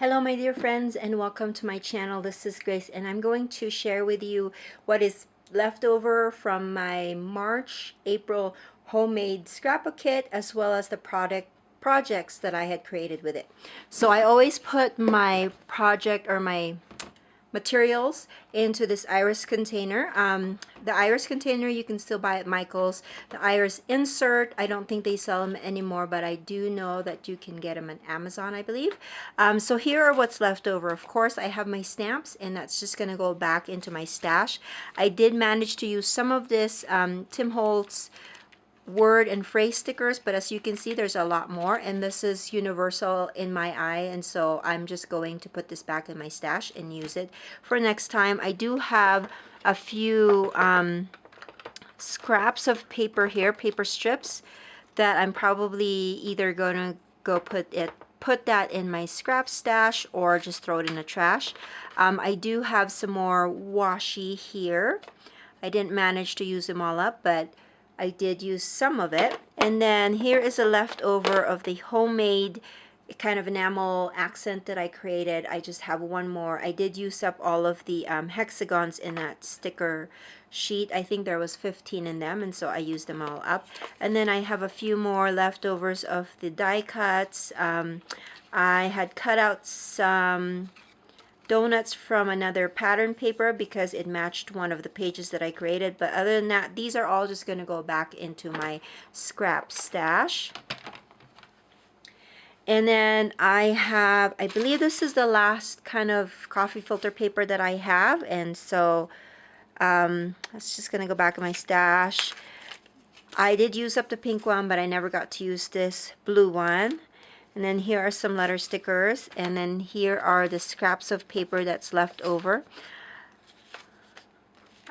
Hello my dear friends and welcome to my channel. This is Grace and I'm going to share with you what is left over from my April homemade scrapbook kit, as well as the projects that I had created with it. So I always put my project or my materials into this iris container. The iris container you can still buy at Michael's. The iris insert, I don't think they sell them anymore, but I do know that you can get them on Amazon, I believe. So here are what's left over. Of course, I have my stamps, and that's just going to go back into my stash. I did manage to use some of this Tim Holtz word and phrase stickers, but as you can see, there's a lot more, and this is universal in my eye, and so I'm just going to put this back in my stash and use it for next time. I do have a few scraps of paper here, paper strips, that I'm probably either going to go put that in my scrap stash or just throw it in the trash. I do have some more washi here. I didn't manage to use them all up, but I did use some of it. And then here is a leftover of the homemade kind of enamel accent that I created. I just have one more. I did use up all of the hexagons in that sticker sheet. I think there was 15 in them, and so I used them all up. And then I have a few more leftovers of the die cuts. I had cut out some donuts from another pattern paper because it matched one of the pages that I created, but other than that, these are all just going to go back into my scrap stash. And then I believe this is the last kind of coffee filter paper that I have, and so that's just going to go back in my stash. I did use up the pink one, but I never got to use this blue one. And then here are some letter stickers, and then here are the scraps of paper that's left over.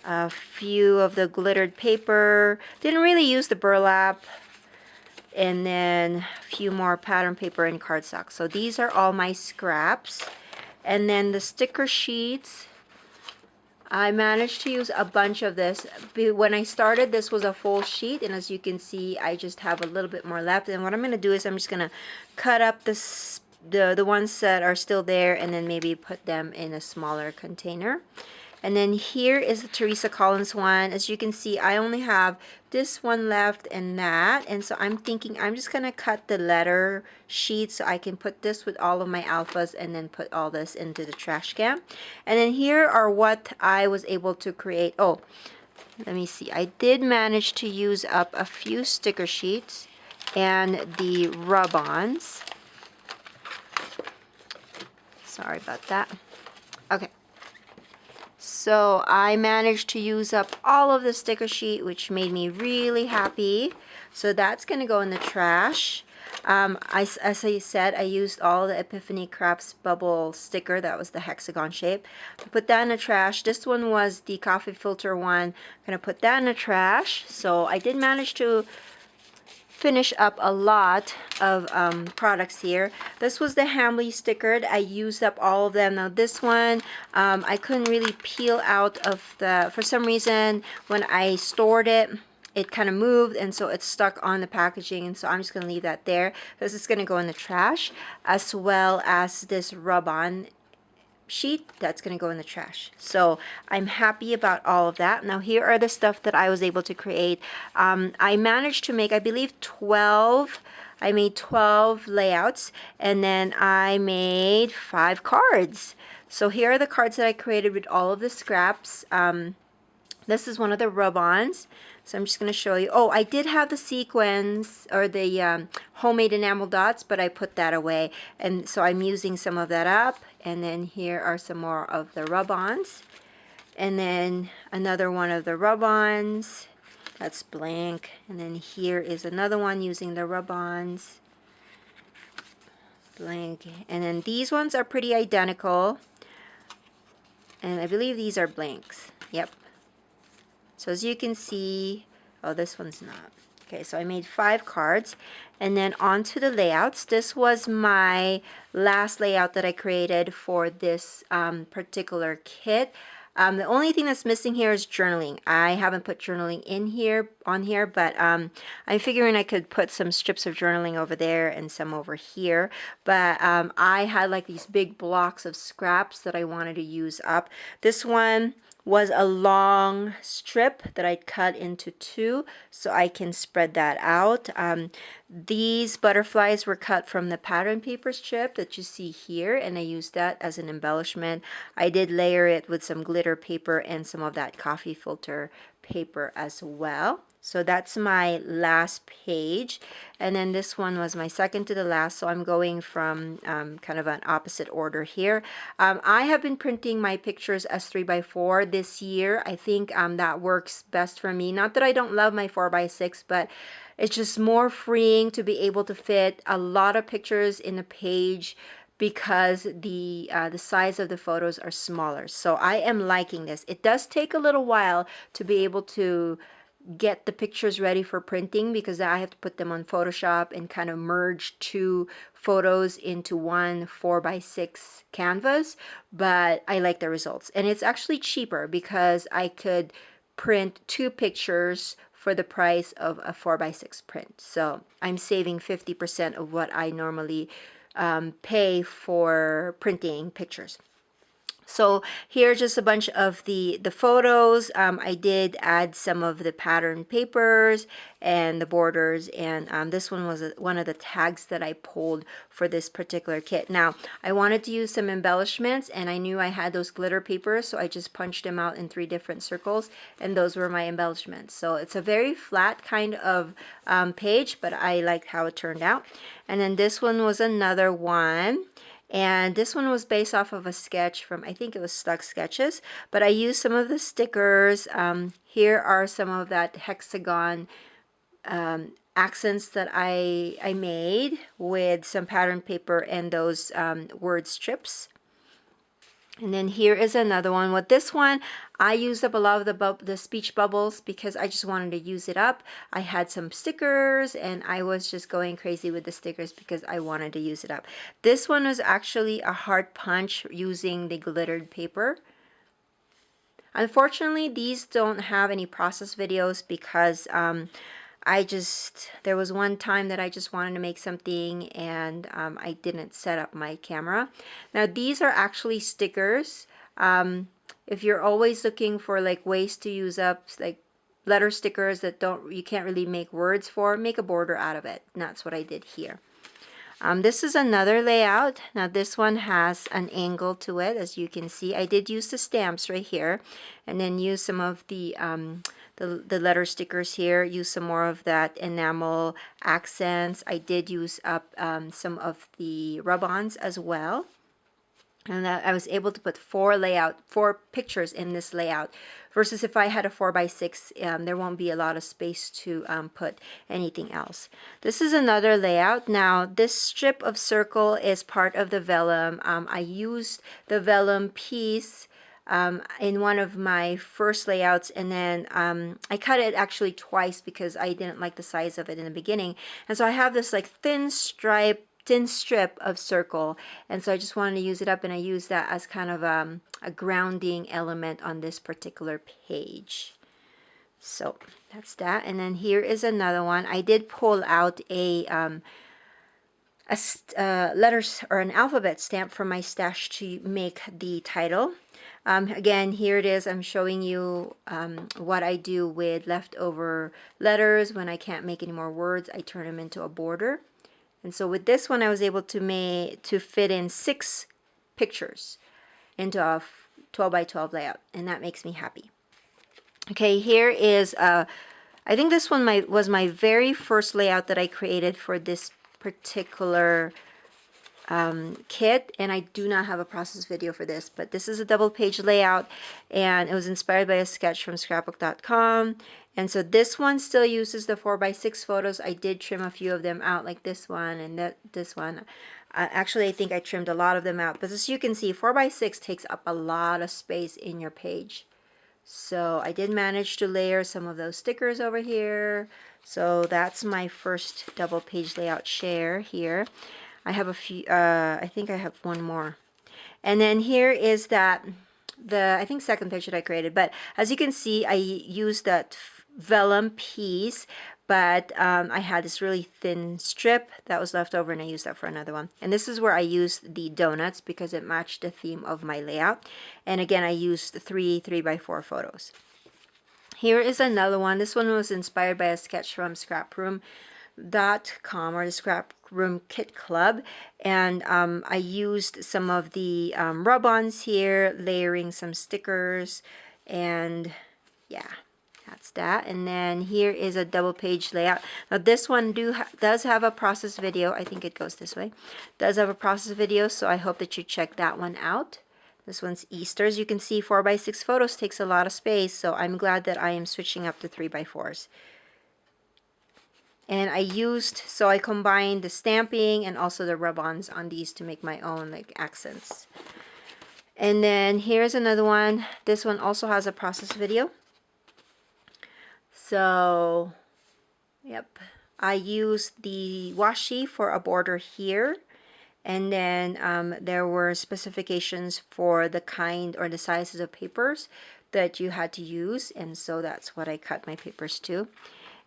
A few of the glittered paper. Didn't really use the burlap. And then a few more pattern paper and cardstock. So these are all my scraps. And then the sticker sheets, I managed to use a bunch of this. When I started, this was a full sheet, and as you can see, I just have a little bit more left. And what I'm going to do is I'm just going to cut up the ones that are still there, and then maybe put them in a smaller container. And then here is the Teresa Collins one. As you can see, I only have this one left and that. And so I'm thinking I'm just going to cut the letter sheet so I can put this with all of my alphas and then put all this into the trash can. And then here are what I was able to create. Oh, let me see. I did manage to use up a few sticker sheets and the rub-ons. Sorry about that. Okay. So I managed to use up all of the sticker sheet, which made me really happy. So that's going to go in the trash. As I said, I used all the Epiphany Crafts bubble sticker. That was the hexagon shape. Put that in the trash. This one was the coffee filter one. I'm going to put that in the trash. So I did manage to finish up a lot of products here. This was the Hamley stickered. I used up all of them. Now this one, I couldn't really peel out of for some reason when I stored it, it kind of moved, and so it's stuck on the packaging, and so I'm just going to leave that there. This is going to go in the trash, as well as this rub-on sheet that's going to go in the trash. So I'm happy about all of that. Now here are the stuff that I was able to create. I managed to make, I believe, 12. I made 12 layouts, and then I made 5 cards. So here are the cards that I created with all of the scraps. This is one of the rub-ons. So I'm just going to show you. Oh, I did have the sequins or the homemade enamel dots, but I put that away. And so I'm using some of that up. And then here are some more of the rub-ons. And then another one of the rub-ons. That's blank. And then here is another one using the rub-ons. Blank. And then these ones are pretty identical. And I believe these are blanks. Yep. So as you can see, oh, this one's not. Okay, so I made 5 cards. And then onto the layouts. This was my last layout that I created for this particular kit. The only thing that's missing here is journaling. I haven't put journaling in here, on here, but I'm figuring I could put some strips of journaling over there and some over here. But I had like these big blocks of scraps that I wanted to use up. This one was a long strip that I cut into two so I can spread that out. These butterflies were cut from the pattern paper strip that you see here, and I used that as an embellishment. I did layer it with some glitter paper and some of that coffee filter paper as well. So that's my last page, and then this one was my second to the last, so I'm going from kind of an opposite order here. I have been printing my pictures as 3x4 this year. I think that works best for me. Not that I don't love my 4x6, but it's just more freeing to be able to fit a lot of pictures in a page because the size of the photos are smaller. So I am liking this. It does take a little while to be able to get the pictures ready for printing because I have to put them on Photoshop and kind of merge two photos into one 4x6 canvas, but I like the results. And it's actually cheaper because I could print two pictures for the price of a 4x6 print. So I'm saving 50% of what I normally pay for printing pictures. So here's just a bunch of the photos. I did add some of the pattern papers and the borders, and this one was one of the tags that I pulled for this particular kit. Now, I wanted to use some embellishments, and I knew I had those glitter papers, so I just punched them out in 3 different circles, and those were my embellishments. So it's a very flat kind of page, but I liked how it turned out. And then this one was another one. And this one was based off of a sketch from, I think it was Stuck Sketches, but I used some of the stickers. Here are some of that hexagon accents that I made with some pattern paper and those word strips. And then here is another one. With this one, I used up a lot of the speech bubbles because I just wanted to use it up. I had some stickers and I was just going crazy with the stickers because I wanted to use it up. This one was actually a hard punch using the glittered paper. Unfortunately, these don't have any process videos because there was one time that I just wanted to make something and I didn't set up my camera. Now these are actually stickers. If you're always looking for like ways to use up like letter stickers that you can't really make words for, make a border out of it. And that's what I did here. This is another layout. Now this one has an angle to it, as you can see. I did use the stamps right here, and then use some of the letter stickers here. Use some more of that enamel accents. I did use up some of the rub-ons as well. And I was able to put 4 pictures in this layout, versus if I had a 4x6, there won't be a lot of space to put anything else. This is another layout. Now this strip of circle is part of the vellum. I used the vellum piece in one of my first layouts, and then I cut it actually twice because I didn't like the size of it in the beginning. And so I have this like thin strip of circle, and so I just wanted to use it up, and I used that as kind of a grounding element on this particular page. So that's that. And then here is another one. I did pull out a letters or an alphabet stamp from my stash to make the title. Again, here it is. I'm showing you what I do with leftover letters. When I can't make any more words, I turn them into a border. And so with this one, I was able to fit in 6 pictures into a 12x12 layout, and that makes me happy. Okay, here is, I think this one was my very first layout that I created for this particular kit, and I do not have a process video for this, but this is a double page layout, and it was inspired by a sketch from scrapbook.com. And so this one still uses the 4x6 photos. I did trim a few of them out, like this one and this one. Actually, I think I trimmed a lot of them out, but as you can see, 4x6 takes up a lot of space in your page. So I did manage to layer some of those stickers over here. So that's my first double page layout share here. I have a few, I think I have one more. And then here is that I think second picture that I created. But as you can see, I used that vellum piece, but I had this really thin strip that was left over, and I used that for another one. And this is where I used the donuts because it matched the theme of my layout. And again, I used 3x4 photos. Here is another one. This one was inspired by a sketch from scraproom.com, or the Scrap Room Kit Club, and I used some of the rub-ons here, layering some stickers, and yeah, that's that. And then here is a double page layout. Now this one does have a process video. I think it goes this way. Does have a process video, so I hope that you check that one out. This one's Easter. As you can see, 4x6 photos takes a lot of space, so I'm glad that I am switching up to 3x4s. And I combined the stamping and also the rub-ons on these to make my own like accents. And then here's another one. This one also has a process video. So, yep. I used the washi for a border here. And then there were specifications for the kind or the sizes of papers that you had to use. And so that's what I cut my papers to.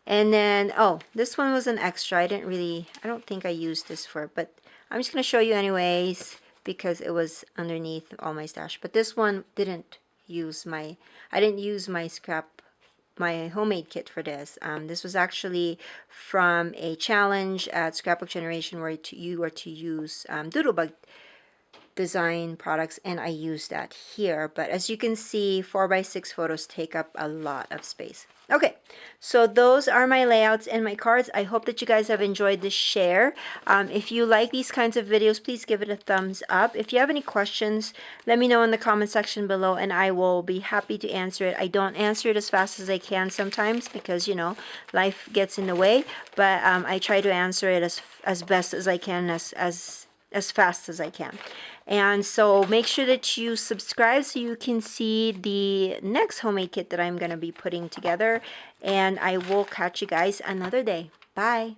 And then, oh, this one was an extra. I don't think I used this for, but I'm just going to show you anyways because it was underneath all my stash. But this one I didn't use my homemade kit for this. This was actually from a challenge at Scrapbook Generation where you are to use Doodlebug design products, and I used that here. But as you can see, 4x6 photos take up a lot of space. Okay, so those are my layouts and my cards. I hope that you guys have enjoyed this share. If you like these kinds of videos, please give it a thumbs up. If you have any questions, let me know in the comment section below, and I will be happy to answer it. I don't answer it as fast as I can sometimes because, you know, life gets in the way, but I try to answer it as best as I can, as fast as I can. And so make sure that you subscribe so you can see the next homemade kit that I'm going to be putting together. And I will catch you guys another day. Bye.